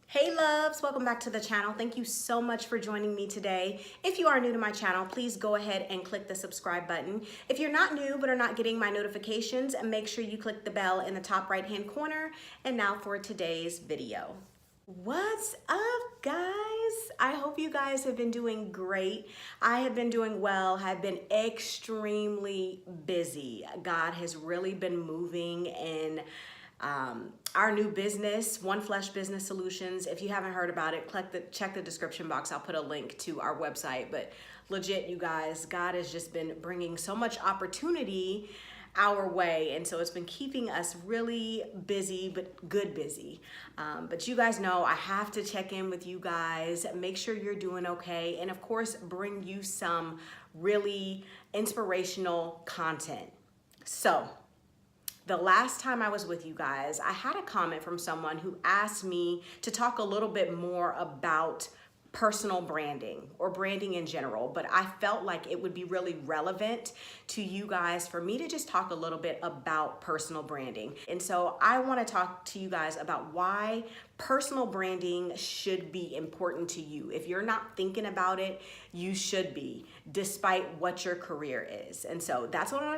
Hey loves, welcome back to the channel. Thank you so much for joining me today. If you are new to my channel, please go ahead and click the subscribe button. If you're not new but are not getting my notifications, make sure you click the bell in the top right hand corner. And now for today's video. What's up, guys? I hope you guys have been doing great. I have been doing well, have been extremely busy. God has really been moving in our new business, One Flesh Business Solutions. If you haven't heard about it, check the description box. I'll put a link to our website. But legit, you guys, God has just been bringing so much opportunity our way, and so it's been keeping us really busy, but good busy. But you guys know I have to check in with you guys, make sure you're doing okay, and of course bring you some really inspirational content. So the last time I was with you guys, I had a comment from someone who asked me to talk a little bit more about personal branding or branding in general, but I felt like it would be really relevant to you guys for me to just talk a little bit about personal branding. And so I want to talk to you guys about why personal branding should be important to you. If you're not thinking about it, you should be, despite what your career is. And so that's what I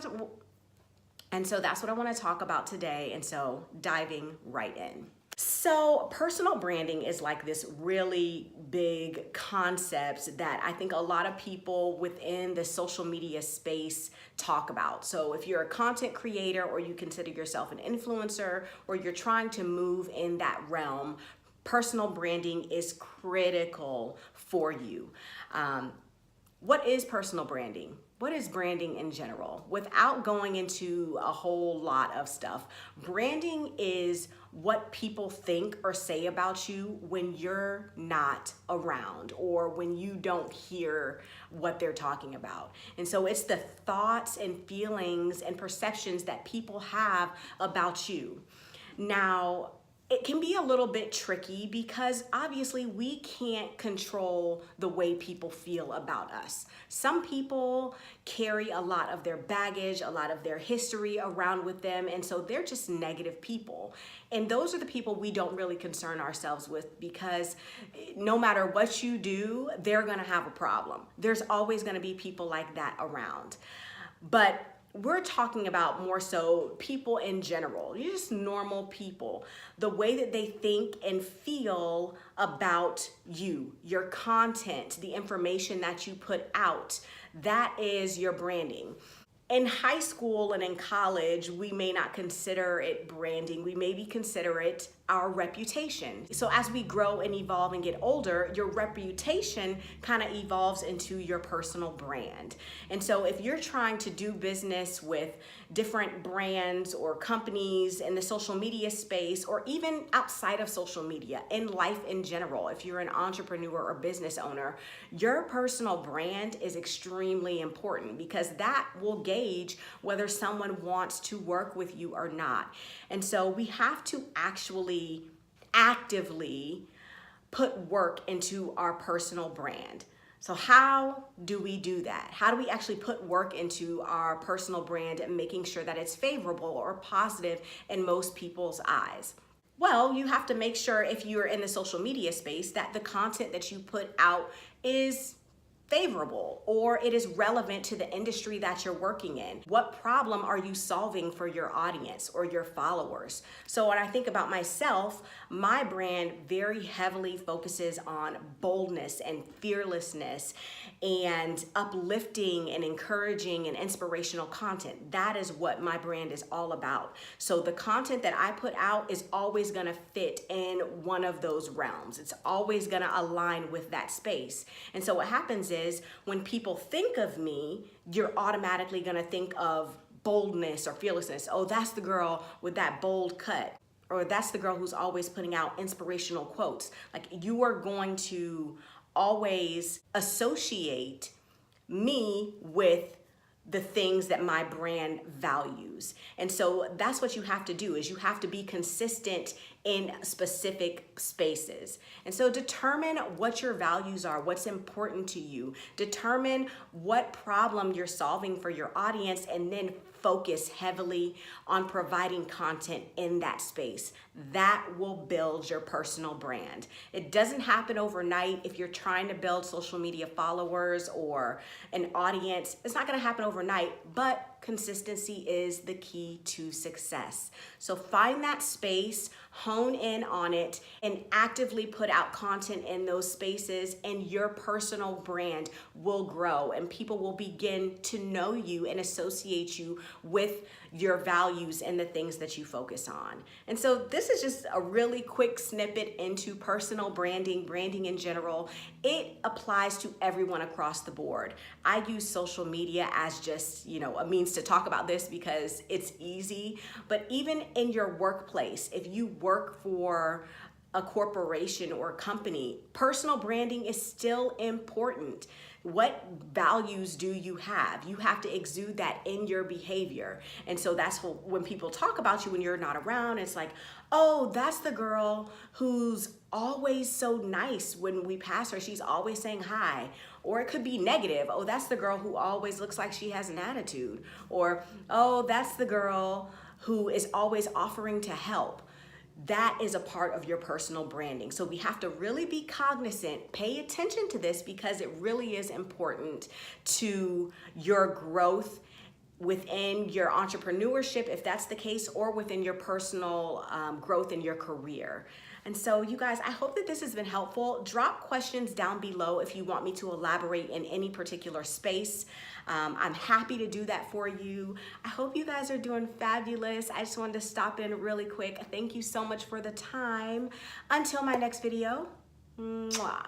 want to talk about today, and so diving right in. So personal branding is like this really big concept that I think a lot of people within the social media space talk about. So if you're a content creator, or you consider yourself an influencer, or you're trying to move in that realm, personal branding is critical for you. What is personal branding? What is branding in general? Without going into a whole lot of stuff, branding is what people think or say about you when you're not around, or when you don't hear what they're talking about. And so it's the thoughts and feelings and perceptions that people have about you. Now, it can be a little bit tricky because obviously we can't control the way people feel about us. Some people carry a lot of their baggage, a lot of their history around with them, and so they're just negative people. And those are the people we don't really concern ourselves with, because no matter what you do, they're gonna have a problem. There's always gonna be people like that around. But we're talking about more so people in general. You're just normal people. The way that they think and feel about you, your content, the information that you put out, that is your branding. In high school and in college, we may not consider it branding. We maybe consider it our reputation. So as we grow and evolve and get older, your reputation kind of evolves into your personal brand. And so if you're trying to do business with different brands or companies in the social media space, or even outside of social media, in life in general, if you're an entrepreneur or business owner, your personal brand is extremely important, because that will gauge whether someone wants to work with you or not. And so we have to actually actively put work into our personal brand. So how do we do that? How do we actually put work into our personal brand and making sure that it's favorable or positive in most people's eyes? Well, you have to make sure, if you're in the social media space, that the content that you put out is favorable, or it is relevant to the industry that you're working in. What problem are you solving for your audience or your followers? So when I think about myself, my brand very heavily focuses on boldness and fearlessness and uplifting and encouraging and inspirational content. That is what my brand is all about. So the content that I put out is always gonna fit in one of those realms. It's always gonna align with that space. And so what happens is, when people think of me, you're automatically gonna think of boldness or fearlessness. Oh, that's the girl with that bold cut. Or that's the girl who's always putting out inspirational quotes. Like, you are going to always associate me with the things that my brand values. And so that's what you have to do, is you have to be consistent in specific spaces. And so determine what your values are, what's important to you. Determine what problem you're solving for your audience, and then focus heavily on providing content in that space. That will build your personal brand. It doesn't happen overnight. If you're trying to build social media followers or an audience, it's not gonna happen overnight, but consistency is the key to success. So find that space, hone in on it, and actively put out content in those spaces, and your personal brand will grow and people will begin to know you and associate you with your values and the things that you focus on. And so this is just a really quick snippet into personal branding, branding in general. It applies to everyone across the board. I use social media as just, a means to talk about this because it's easy, but even in your workplace, if you work for a corporation or a company, personal branding is still important. What values do you have? You have to exude that in your behavior. And so that's when people talk about you when you're not around, it's like, oh, that's the girl who's always so nice when we pass her. She's always saying hi. Or it could be negative. Oh, that's the girl who always looks like she has an attitude. Or, oh, that's the girl who is always offering to help. That is a part of your personal branding. So we have to really be cognizant, pay attention to this because it really is important to your growth within your entrepreneurship, if that's the case, or within your personal growth in your career. And so you guys, I hope that this has been helpful. Drop questions down below if you want me to elaborate in any particular space. I'm happy to do that for you. I hope you guys are doing fabulous. I just wanted to stop in really quick. Thank you so much for the time. Until my next video, mwah.